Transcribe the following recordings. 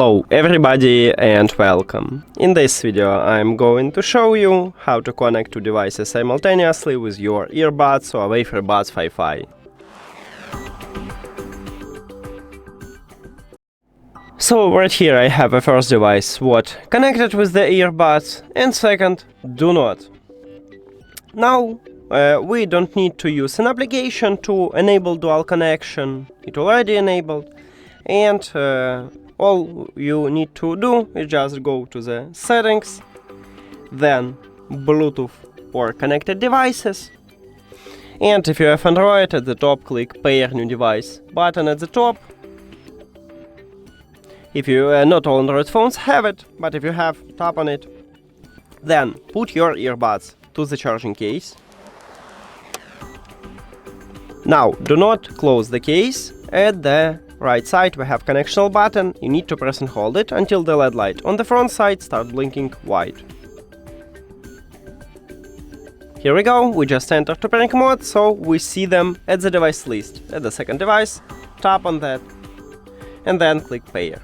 Hello everybody and welcome. In this video I'm going to show you how to connect two devices simultaneously with your earbuds HUAWEI FreeBuds Wi-Fi. So right here I have a first device what connected with the earbuds and second do not. Now we don't need to use an application to enable dual connection, it already enabled, and all you need to do is just go to the settings, then Bluetooth or connected devices, and if you have Android, at the top click pair new device button at the top. If you not all Android phones have it, but if you have, tap on it, then put your earbuds to the charging case. Now do not close the case. At the right side we have connection button, you need to press and hold it until the LED light on the front side starts blinking white. Here we go, we just entered to pairing mode, so we see them at the device list. At the second device, tap on that and then click pair.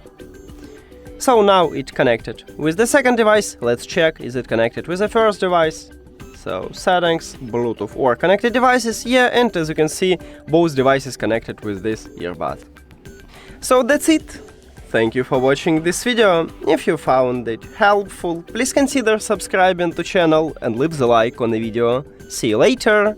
So now it's connected with the second device. Let's check, is it connected with the first device? So settings, Bluetooth or connected devices, yeah, and as you can see, both devices connected with this earbud. So that's it. Thank you for watching this video. If you found it helpful, please consider subscribing to channel and leave the like on the video. See you later.